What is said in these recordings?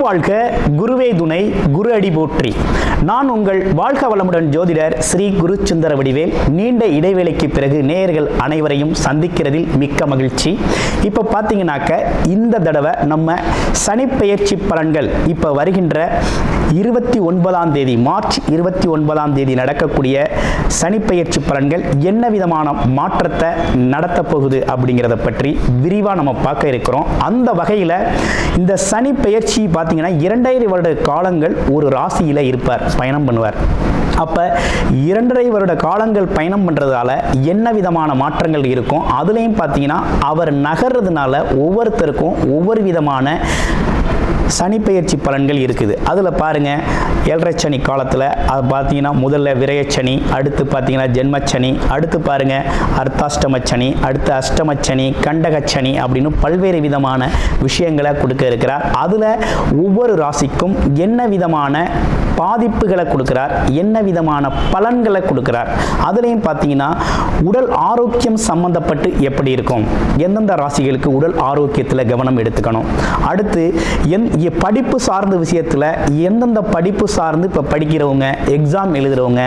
வாழ்க, குருவே துணை, குரு அடி போற்றி. நான் உங்கள் வாழ்க வளமுடன் ஜோதிடர் ஸ்ரீ குரு சுந்தர வடிவேல். நீண்ட இடைவேளைக்கு பிறகு நேயர்கள் அனைவரையும் சந்திக்கிறதில் மிக்க மகிழ்ச்சி. இப்போ பார்த்தீங்கன்னாக்க இந்த தடவை நம்ம சனிப்பெயர்ச்சி பலன்கள் இப்போ வருகின்ற 29ஆம் தேதி மார்ச் 29ஆம் தேதி நடக்கக்கூடிய சனிப்பெயர்ச்சி பலன்கள் என்ன விதமான மாற்றத்தை நடத்த போகுது அப்படிங்கிறத பற்றி விரிவாக நம்ம பார்க்க இருக்கிறோம். அந்த வகையில் இந்த சனி பெயர்ச்சி பார்த்தீங்கன்னா 2.5 வருட காலங்கள் ஒரு ராசியில் இருப்பார், பயணம் பண்ணுவார். அப்போ 2.5 வருட காலங்கள் பயணம் பண்ணுறதால என்ன விதமான மாற்றங்கள் இருக்கும், அதுலேயும் பார்த்தீங்கன்னா அவர் நகர்றதுனால ஒவ்வொருத்தருக்கும் ஒவ்வொரு விதமான சனிப்பெயர்ச்சி பலன்கள் இருக்குது. அதில் பாருங்கள், 7.5 சனி காலத்தில் அது பார்த்தீங்கன்னா முதல்ல விரயச்சனி, அடுத்து பார்த்தீங்கன்னா ஜென்மச்சனி, அடுத்து பாருங்கள் அர்த்தாஷ்டமச்சனி, அடுத்து அஷ்டமச்சனி, கண்டகச்சனி அப்படின்னு பல்வேறு விதமான விஷயங்களை கொடுக்க இருக்கிறார். அதில் ஒவ்வொரு ராசிக்கும் என்ன விதமான பாதிப்புகளை கொடுக்கிறார், என்ன விதமான பலன்களை கொடுக்கிறார். அதுலேயும் பார்த்தீங்கன்னா உடல் ஆரோக்கியம் சம்பந்தப்பட்டு எப்படி இருக்கும், எந்தெந்த ராசிகளுக்கு உடல் ஆரோக்கியத்தில் கவனம் எடுத்துக்கணும், அடுத்து படிப்பு சார்ந்த விஷயத்தில் எந்தெந்த படிப்பு சார்ந்து இப்போ படிக்கிறவங்க, எக்ஸாம் எழுதுகிறவங்க,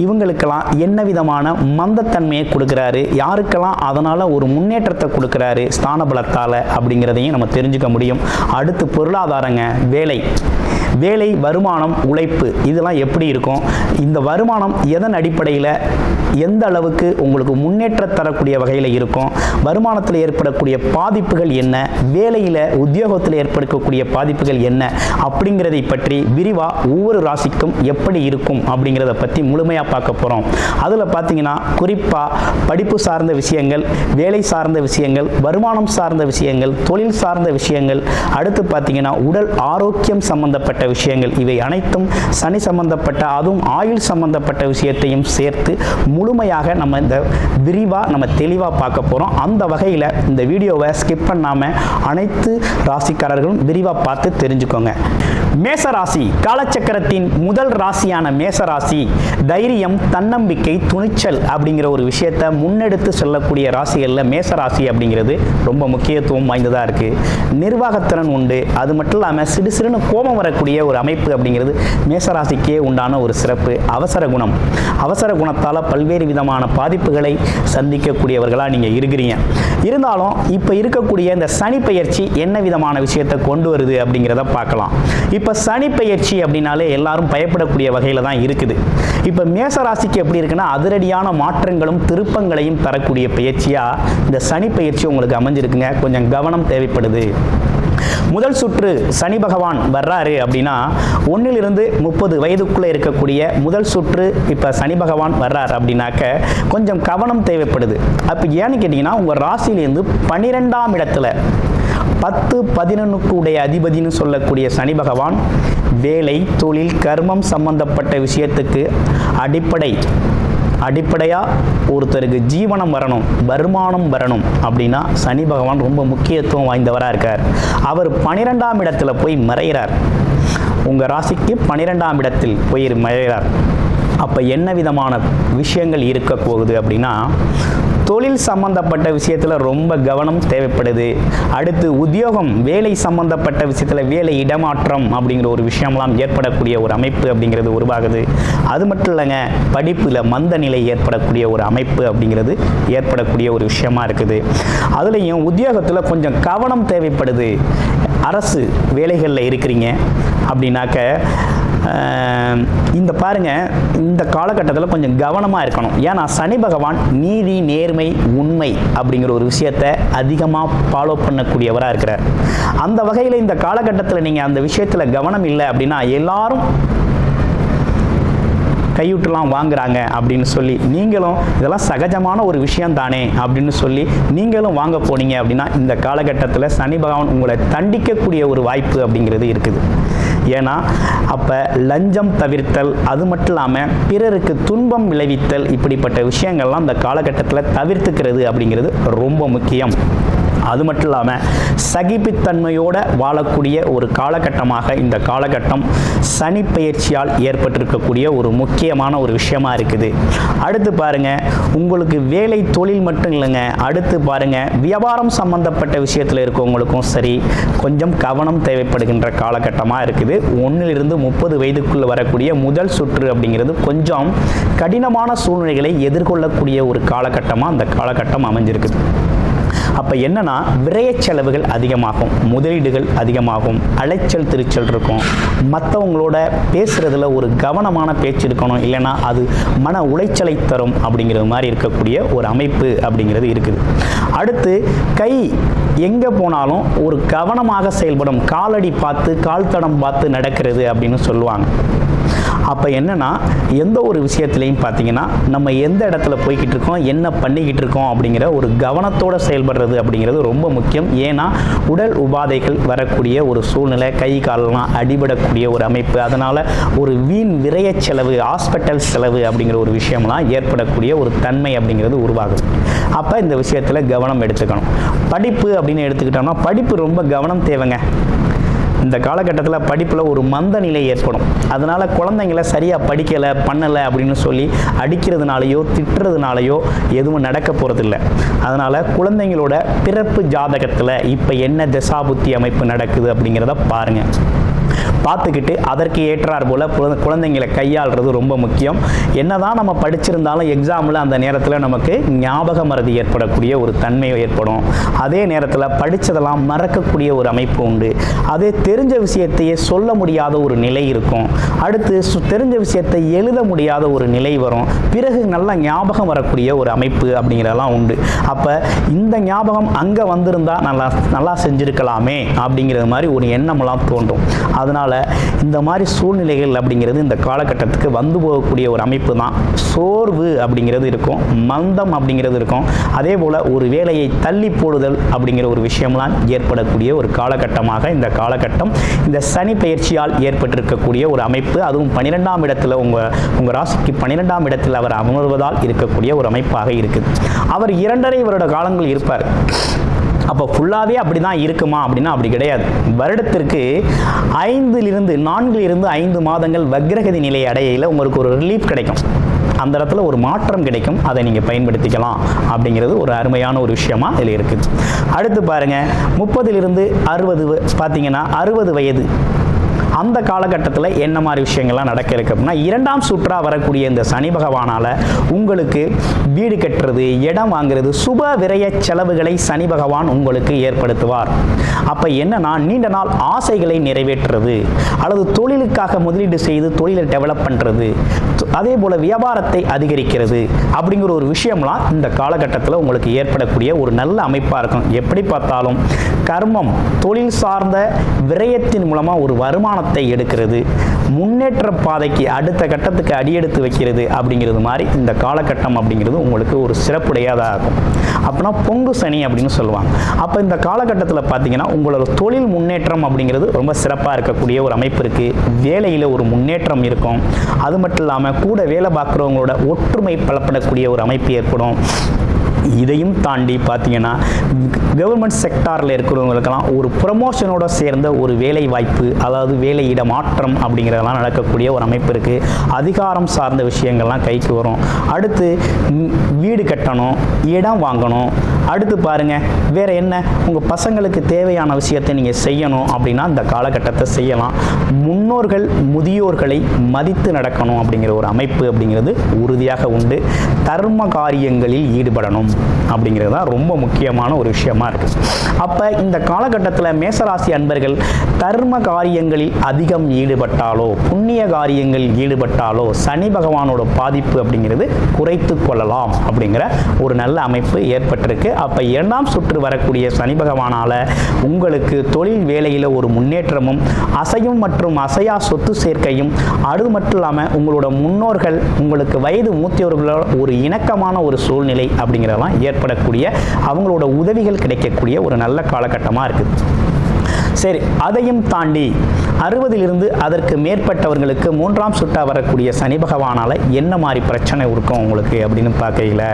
இவங்களுக்கெல்லாம் என்ன விதமான மந்தத்தன்மையை கொடுக்குறாரு, யாருக்கெல்லாம் அதனால் ஒரு முன்னேற்றத்தை கொடுக்குறாரு ஸ்தான பலத்தால் அப்படிங்கிறதையும் நம்ம தெரிஞ்சுக்க முடியும். அடுத்து பொருளாதாரங்க, வேலை, வருமானம், உழைப்பு, இதெல்லாம் எப்படி இருக்கும், இந்த வருமானம் எதன் அடிப்படையில் எந்த அளவுக்கு உங்களுக்கு முன்னேற்றம் தரக்கூடிய வகையில் இருக்கும், வருமானத்தில் ஏற்படக்கூடிய பாதிப்புகள் என்ன, வேலையில் உத்தியோகத்தில் ஏற்படக்கூடிய பாதிப்புகள் என்ன அப்படிங்கிறதை பற்றி விரிவாக ஒவ்வொரு ராசிக்கும் எப்படி இருக்கும் அப்படிங்கிறத பற்றி முழுமையாக பார்க்க போகிறோம். அதில் பார்த்தீங்கன்னா குறிப்பாக படிப்பு சார்ந்த விஷயங்கள், வேலை சார்ந்த விஷயங்கள், வருமானம் சார்ந்த விஷயங்கள், தொழில் சார்ந்த விஷயங்கள், அடுத்து பார்த்தீங்கன்னா உடல் ஆரோக்கியம் சம்பந்தப்பட்ட விஷயங்கள், இவை அனைத்தும் சனி சம்பந்தப்பட்ட, அதுவும் ஆயுள் சம்பந்தப்பட்ட விஷயத்தையும் சேர்த்து முழுமையாக நம்ம இந்த விரிவாக நம்ம தெளிவாக பார்க்க போகிறோம். அந்த வகையில் இந்த வீடியோவை ஸ்கிப் பண்ணாமல் அனைத்து ராசிக்காரர்களும் விரிவாக பார்த்து தெரிஞ்சுக்கோங்க. மேசராசி காலச்சக்கரத்தின் முதல் ராசியான மேசராசி தைரியம், தன்னம்பிக்கை, துணிச்சல் அப்படிங்கிற ஒரு விஷயத்தை முன்னெடுத்து சொல்லக்கூடிய ராசிகளில் மேசராசி அப்படிங்கிறது ரொம்ப முக்கியத்துவம் வாய்ந்ததாக இருக்குது. நிர்வாகத்திறன் உண்டு. அது மட்டும் இல்லாமல் சிறுன்னு கோபம் வரக்கூடிய ஒரு அமைப்பு அப்படிங்கிறது மேசராசிக்கே உண்டான ஒரு சிறப்பு. அவசர குணத்தால் பல்வேறு விதமான பாதிப்புகளை சந்திக்கக்கூடியவர்களாக நீங்கள் இருக்கிறீங்க. இருந்தாலும் இப்போ இருக்கக்கூடிய இந்த சனி பெயர்ச்சி என்ன விதமான விஷயத்தை கொண்டு வருது அப்படிங்கிறத பார்க்கலாம். இப்போ சனி பெயர்ச்சி அப்படின்னாலே எல்லாரும் பயப்படக்கூடிய வகையில் தான் இருக்குது. இப்போ மேசராசிக்கு எப்படி இருக்குன்னா அதிரடியான மாற்றங்களும் திருப்பங்களையும் தரக்கூடிய பெயர்ச்சியாக இந்த சனி பெயர்ச்சி உங்களுக்கு அமைஞ்சிருக்குங்க. கொஞ்சம் கவனம் தேவைப்படுது. முதல் சுற்று சனி பகவான் வர்றாரு அப்படின்னா 1 to 30 வயதுக்குள்ளே இருக்கக்கூடிய முதல் சுற்று இப்போ சனி பகவான் வர்றாரு அப்படின்னாக்க கொஞ்சம் கவனம் தேவைப்படுது. அப்போ ஏன்னு கேட்டிங்கன்னா உங்கள் ராசியிலேருந்து 12ஆம் இடத்துல 10, 11 உடைய அதிபதினு சொல்லக்கூடிய சனி பகவான் வேலை, தொழில், கர்மம் சம்பந்தப்பட்ட விஷயத்துக்கு அடிப்படையாக ஒருத்தருக்கு ஜீவனம் வரணும், வருமானம் வரணும் அப்படின்னா சனி பகவான் ரொம்ப முக்கியத்துவம் வாய்ந்தவராக இருக்கார். அவர் 12ஆம் இடத்துல போய் மறைகிறார். உங்கள் ராசிக்கு 12ஆம் இடத்தில் போய் மறைகிறார். அப்போ என்ன விதமான விஷயங்கள் இருக்க போகுது அப்படின்னா தொழில் சம்பந்தப்பட்ட விஷயத்தில் ரொம்ப கவனம் தேவைப்படுது. அடுத்து உத்தியோகம், வேலை சம்பந்தப்பட்ட விஷயத்தில் வேலை இடமாற்றம் அப்படிங்கிற ஒரு விஷயம்லாம் ஏற்படக்கூடிய ஒரு அமைப்பு அப்படிங்கிறது உருவாகுது. அது மட்டும் இல்லைங்க, படிப்பில் மந்த நிலை ஏற்படக்கூடிய ஒரு அமைப்பு அப்படிங்கிறது ஏற்படக்கூடிய ஒரு விஷயமா இருக்குது. அதுலேயும் உத்தியோகத்தில் கொஞ்சம் கவனம் தேவைப்படுது. அரசு வேலைகளில் இருக்கிறீங்க அப்படின்னாக்க இந்த பாருங்க, இந்த காலகட்டத்தில் கொஞ்சம் கவனமாக இருக்கணும். ஏன்னா சனி பகவான் நீதி, நேர்மை, உண்மை அப்படிங்கிற ஒரு விஷயத்தை அதிகமாக ஃபாலோ பண்ணக்கூடியவராக இருக்கிறார். அந்த வகையில் இந்த காலகட்டத்தில் நீங்கள் அந்த விஷயத்தில் கவனம் இல்லை அப்படின்னா எல்லாரும் கையூட்டெல்லாம் வாங்குறாங்க அப்படின்னு சொல்லி நீங்களும் இதெல்லாம் சகஜமான ஒரு விஷயம் தானே அப்படின்னு சொல்லி நீங்களும் வாங்க போனீங்க அப்படின்னா இந்த காலகட்டத்தில் சனி பகவான் உங்களை தண்டிக்கக்கூடிய ஒரு வாய்ப்பு அப்படிங்கிறது இருக்குது. ஏன்னா அப்போ லஞ்சம் தவிர்த்தல், அது மட்டும் இல்லாமல் பிறருக்கு துன்பம் விளைவித்தல், இப்படிப்பட்ட விஷயங்கள்லாம் இந்த காலகட்டத்தில் தவிர்த்துக்கிறது அப்படிங்கிறது ரொம்ப முக்கியம். அது மட்டும் இல்லாமல் சகிப்புத்தன்மையோடு வாழக்கூடிய ஒரு காலகட்டமாக இந்த காலகட்டம் சனி பெயர்ச்சியால் ஏற்பட்டிருக்கக்கூடிய ஒரு முக்கியமான ஒரு விஷயமா இருக்குது. அடுத்து பாருங்க, உங்களுக்கு வேலை தொழில் மட்டும் இல்லைங்க, அடுத்து பாருங்க வியாபாரம் சம்பந்தப்பட்ட விஷயத்தில் இருக்கவங்களுக்கும் சரி கொஞ்சம் கவனம் தேவைப்படுகின்ற காலகட்டமாக இருக்குது. 1 to 30 வயதுக்குள்ள வரக்கூடிய முதல் சுற்று அப்படிங்கிறது கொஞ்சம் கடினமான சூழ்நிலைகளை எதிர்கொள்ளக்கூடிய ஒரு காலகட்டமாக அந்த காலகட்டம் அமைஞ்சிருக்குது. அப்போ என்னன்னா விரய செலவுகள் அதிகமாகும், முதலீடுகள் அதிகமாகும், அலைச்சல் திருச்சல் இருக்கும், மற்றவங்களோட பேசுறதுல ஒரு கவனமான பேச்சு இருக்கணும், இல்லைன்னா அது மன உளைச்சலை தரும் அப்படிங்கிறது மாதிரி இருக்கக்கூடிய ஒரு அமைப்பு அப்படிங்கிறது இருக்குது. அடுத்து கை எங்கே போனாலும் ஒரு கவனமாக செயல்படும், காலடி பார்த்து கால் தடம் பார்த்து நடக்கிறது அப்படின்னு சொல்லுவாங்க. அப்போ என்னன்னா எந்த ஒரு விஷயத்துலையும் பார்த்தீங்கன்னா நம்ம எந்த இடத்துல போய்கிட்டு இருக்கோம், என்ன பண்ணிக்கிட்டு இருக்கோம் அப்படிங்கிற ஒரு கவனத்தோடு செயல்படுறது அப்படிங்கிறது ரொம்ப முக்கியம். ஏன்னா உடல் உபாதைகள் வரக்கூடிய ஒரு சூழ்நிலை, கை காலெல்லாம் அடிபடக்கூடிய ஒரு அமைப்பு, அதனால் ஒரு வீண் விரய செலவு, ஹாஸ்பிட்டல் செலவு அப்படிங்கிற ஒரு விஷயம்லாம் ஏற்படக்கூடிய ஒரு தன்மை அப்படிங்கிறது உருவாகுது. அப்போ இந்த விஷயத்தில் கவனம் எடுத்துக்கணும். படிப்பு அப்படின்னு எடுத்துக்கிட்டோம்னா படிப்பு ரொம்ப கவனம் தேவைங்க. இந்த காலகட்டத்தில் படிப்பில் ஒரு மந்த நிலை ஏற்படும். அதனால் குழந்தைங்கள சரியாக படிக்கலை பண்ணலை அப்படின்னு சொல்லி அடிக்கிறதுனாலையோ திட்டுறதுனாலையோ எதுவும் நடக்க போகிறதில்ல. அதனால் குழந்தைங்களோட பிறப்பு ஜாதகத்தில் இப்போ என்ன தசாபுத்தி அமைப்பு நடக்குது அப்படிங்கிறத பாருங்கள். பார்த்துக்கிட்டு அதற்கு ஏற்றார் போல் குழந்தைங்களை கையாளுறது ரொம்ப முக்கியம். என்னதான் நம்ம படிச்சிருந்தாலும் எக்ஸாமில் அந்த நேரத்தில் நமக்கு ஞாபக மறதி ஏற்படக்கூடிய ஒரு தன்மை ஏற்படும். அதே நேரத்தில் படித்ததெல்லாம் மறக்கக்கூடிய ஒரு அமைப்பு உண்டு. அதே தெரிஞ்ச விஷயத்தையே சொல்ல முடியாத ஒரு நிலை இருக்கும். அடுத்து தெரிஞ்ச விஷயத்தை எழுத முடியாத ஒரு நிலை வரும். பிறகு நல்ல ஞாபகம் வரக்கூடிய ஒரு அமைப்பு அப்படிங்கிறதெல்லாம் உண்டு. அப்போ இந்த ஞாபகம் அங்கே வந்திருந்தால் நல்லா செஞ்சுருக்கலாமே அப்படிங்கிறது மாதிரி ஒரு எண்ணமெல்லாம் தோன்றும். அதனால் இந்த மாதிரி சூழ்நிலைகள் அப்படிங்கிறது இந்த காலகட்டத்துக்கு வந்து போகக்கூடிய ஒரு அமைப்பு தான். சோர்வு அப்படிங்கிறது இருக்கும், மந்தம் அப்படிங்கிறது இருக்கும். அதே போல் ஒரு வேலையை தள்ளி போடுதல் அப்படிங்கிற ஒரு விஷயம்லாம் ஏற்படக்கூடிய ஒரு காலகட்டமாக இந்த காலகட்டம் இந்த சனி பெயர்ச்சியால் ஏற்பட்டிருக்கக்கூடிய ஒரு அமைப்பு. அதுவும் 12ஆம் இடத்துல உங்கள் ராசிக்கு 12ஆம் இடத்தில் அவர் அமர்வதால் இருக்கக்கூடிய ஒரு அமைப்பாக இருக்குது. அவர் 2.5 வருட காலங்கள் இருப்பார். அப்போ ஃபுல்லாகவே அப்படி தான் இருக்குமா அப்படின்னா அப்படி கிடையாது. வருடத்திற்கு 4 to 5 மாதங்கள் வக்ரகதி நிலை அடையில உங்களுக்கு ஒரு ரிலீஃப் கிடைக்கும். அந்த இடத்துல ஒரு மாற்றம் கிடைக்கும். அதை நீங்கள் பயன்படுத்திக்கலாம் அப்படிங்கிறது ஒரு அருமையான ஒரு விஷயமா இதில் இருக்குது. அடுத்து பாருங்கள், 30 to 60 பார்த்தீங்கன்னா 60 வயது அந்த காலகட்டத்தில் என்ன மாதிரி விஷயங்கள்லாம் நடக்க இருக்கு அப்படின்னா 2ஆம் சுற்றா வரக்கூடிய இந்த சனி பகவானால் உங்களுக்கு வீடு கட்டுறது, இடம் வாங்குறது, சுப விரய செலவுகளை சனி பகவான் உங்களுக்கு ஏற்படுத்துவார். அப்போ என்னன்னா நீண்ட நாள் ஆசைகளை நிறைவேற்றுறது, அல்லது தொழிலுக்காக முதலீடு செய்து தொழிலை டெவலப் பண்ணுறது, அதே போல் வியாபாரத்தை அதிகரிக்கிறது அப்படிங்கிற ஒரு விஷயம்லாம் இந்த காலகட்டத்தில் உங்களுக்கு ஏற்படக்கூடிய ஒரு நல்ல அமைப்பாக இருக்கும். எப்படி பார்த்தாலும் கர்மம், தொழில் சார்ந்த விரயத்தின் மூலமாக ஒரு வருமானத்தை எடுக்கிறது, முன்னேற்ற பாதைக்கு அடுத்த கட்டத்துக்கு அடியெடுத்து வைக்கிறது அப்படிங்கிறது மாதிரி இந்த காலகட்டம் அப்படிங்கிறது உங்களுக்கு ஒரு சிறப்புடையதாக இருக்கும். அப்படின்னா பொங்கு சனி அப்படின்னு சொல்லுவாங்க. அப்போ இந்த காலகட்டத்தில் பார்த்தீங்கன்னா உங்களோட தொழில் முன்னேற்றம் அப்படிங்கிறது ரொம்ப சிறப்பாக இருக்கக்கூடிய ஒரு அமைப்பு இருக்குது. வேலையில் ஒரு முன்னேற்றம் இருக்கும். அது மட்டும் இல்லாமல் கூட வேலை பார்க்குறவங்களோட ஒற்றுமை பலப்படக்கூடிய ஒரு அமைப்பு ஏற்படும். இதையும் தாண்டி பார்த்தீங்கன்னா கவர்மெண்ட் செக்டாரில் இருக்கிறவங்களுக்கெல்லாம் ஒரு ப்ரமோஷனோட சேர்ந்த ஒரு வேலை வாய்ப்பு, அதாவது வேலையிட மாற்றம் அப்படிங்கிறதெல்லாம் நடக்கக்கூடிய ஒரு அமைப்பு இருக்குது. அதிகாரம் சார்ந்த விஷயங்கள்லாம் கைக்கு வரும். அடுத்து வீடு கட்டணும், இடம் வாங்கணும். அடுத்து பாருங்கள் வேறு என்ன, உங்கள் பசங்களுக்கு தேவையான விஷயத்தை நீங்கள் செய்யணும் அப்படின்னா இந்த காலகட்டத்தை செய்யலாம். முன்னோர்கள் முதியோர்களை மதித்து நடக்கணும் அப்படிங்கிற ஒரு அமைப்பு அப்படிங்கிறது உறுதியாக உண்டு. தர்ம காரியங்களில் ஈடுபடணும் அப்படிங்கிறது தான் ரொம்ப முக்கியமான ஒரு விஷயமா இருக்குது. அப்போ இந்த காலகட்டத்தில் மேசராசி அன்பர்கள் தர்ம காரியங்களில் அதிகம் ஈடுபட்டாலோ, புண்ணிய காரியங்களில் ஈடுபட்டாலோ சனி பகவானோட பாதிப்பு அப்படிங்கிறது குறைத்து கொள்ளலாம் அப்படிங்கிற ஒரு நல்ல அமைப்பு ஏற்பட்டிருக்கு. அப்போ 2ஆம் சுற்று வரக்கூடிய சனி பகவானால் உங்களுக்கு தொழில் வேலையில் ஒரு முன்னேற்றமும், அசையும் மற்றும் அசையா சொத்து சேர்க்கையும், அது மட்டும் இல்லாமல் உங்களோட முன்னோர்கள் உங்களுக்கு வயது மூத்தவர்களோட ஒரு இணக்கமான ஒரு சூழ்நிலை அப்படிங்கிறதெல்லாம் ஏற்படக்கூடிய, அவங்களோட உதவிகள் கிடைக்கக்கூடிய ஒரு நல்ல காலகட்டமாக இருக்குது. சரி, அதையும் தாண்டி 60 அதற்கு மேற்பட்டவர்களுக்கு 3ஆம் சுற்றா வரக்கூடிய சனி பகவானால் என்ன மாதிரி பிரச்சனை இருக்கும் உங்களுக்கு அப்படின்னு பார்க்கையில்,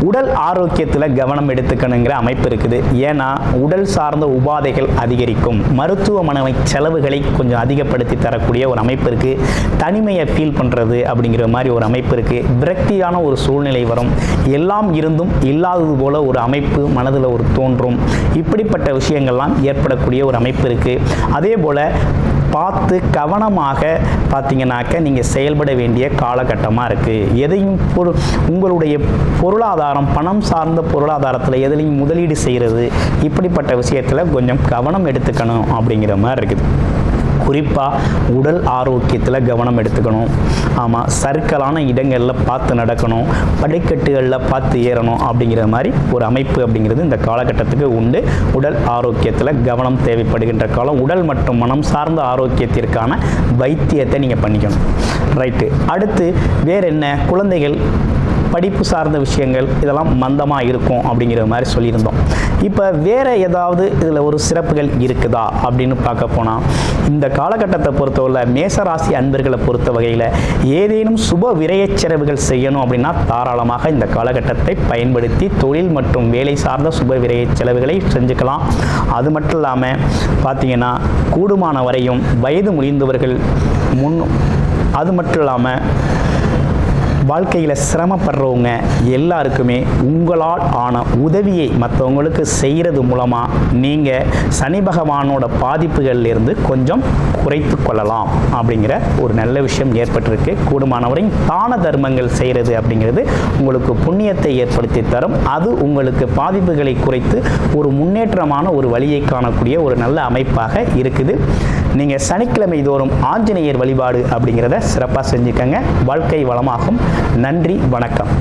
உடல் ஆரோக்கியத்தில் கவனம் எடுத்துக்கணுங்கிற அமைப்பு இருக்குது. ஏன்னா உடல் சார்ந்த உபாதைகள் அதிகரிக்கும், மருத்துவமனை செலவுகளை கொஞ்சம் அதிகப்படுத்தி தரக்கூடிய ஒரு அமைப்பு இருக்குது. தனிமையை ஃபீல் பண்ணுறது அப்படிங்கிற மாதிரி ஒரு அமைப்பு இருக்குது. விரக்தியான ஒரு சூழ்நிலை வரும். எல்லாம் இருந்தும் இல்லாதது போல ஒரு அமைப்பு மனதில் ஒரு தோன்றும். இப்படிப்பட்ட விஷயங்கள்லாம் ஏற்படக்கூடிய ஒரு அமைப்பு இருக்குது. அதே போல் பார்த்து கவனமாக பார்த்தீங்கன்னாக்க நீங்கள் செயல்பட வேண்டிய காலகட்டமாக இருக்குது. எதையும் உங்களுடைய பொருளாதாரம், பணம் சார்ந்த பொருளாதாரத்தில் எதுலையும் முதலீடு செய்கிறது, இப்படிப்பட்ட விஷயத்தில் கொஞ்சம் கவனம் எடுத்துக்கணும் அப்படிங்கிற மாதிரி இருக்குது. குறிப்பாக உடல் ஆரோக்கியத்தில் கவனம் எடுத்துக்கணும். ஆமாம், சறுக்கலான இடங்களில் பார்த்து நடக்கணும், படிக்கட்டுகளில் பார்த்து ஏறணும் அப்படிங்கிற மாதிரி ஒரு அமைப்பு அப்படிங்கிறது இந்த காலகட்டத்துக்கு உண்டு. உடல் ஆரோக்கியத்தில் கவனம் தேவைப்படுகின்ற காலம். உடல் மற்றும் மனம் சார்ந்த ஆரோக்கியத்திற்கான வைத்தியத்தை நீங்கள் பண்ணிக்கணும். ரைட்டு. அடுத்து வேறு என்ன, குழந்தைகள் படிப்பு சார்ந்த விஷயங்கள் இதெல்லாம் மந்தமாக இருக்கும் அப்படிங்கிற மாதிரி சொல்லியிருந்தோம். இப்போ வேறு ஏதாவது இதில் ஒரு சிறப்புகள் இருக்குதா அப்படின்னு பார்க்க போனால், இந்த காலகட்டத்தை பொறுத்தவரை மேசராசி அன்பர்களை பொறுத்த வகையில் ஏதேனும் சுப விரயச் செலவுகள் செய்யணும் அப்படின்னா தாராளமாக இந்த காலகட்டத்தை பயன்படுத்தி தொழில் மற்றும் வேலை சார்ந்த சுப விரயச் செலவுகளை செஞ்சுக்கலாம். அது மட்டும் இல்லாமல் பார்த்தீங்கன்னா கூடுமான வரையும் வயது முதிர்ந்தவர்கள் அது மட்டும் இல்லாமல் வாழ்க்கையில் சிரமப்படுறவங்க எல்லாருக்குமே உங்களால் ஆன உதவியை மற்றவங்களுக்கு செய்கிறது மூலமாக நீங்கள் சனி பகவானோட பாதிப்புகளிலிருந்து கொஞ்சம் குறைத்து கொள்ளலாம் அப்படிங்கிற ஒரு நல்ல விஷயம் ஏற்பட்டிருக்கு. கூடுமானவரை தான தர்மங்கள் செய்கிறது அப்படிங்கிறது உங்களுக்கு புண்ணியத்தை ஏற்படுத்தி தரும். அது உங்களுக்கு பாதிப்புகளை குறைத்து ஒரு முன்னேற்றமான ஒரு வழியை காணக்கூடிய ஒரு நல்ல அமைப்பாக இருக்குது. நீங்கள் சனிக்கிழமை தோறும் ஆஞ்சநேயர் வழிபாடு அப்படிங்கிறத சிறப்பாக செஞ்சுக்கங்க. வாழ்க்கை வளமாகும். நன்றி, வணக்கம்.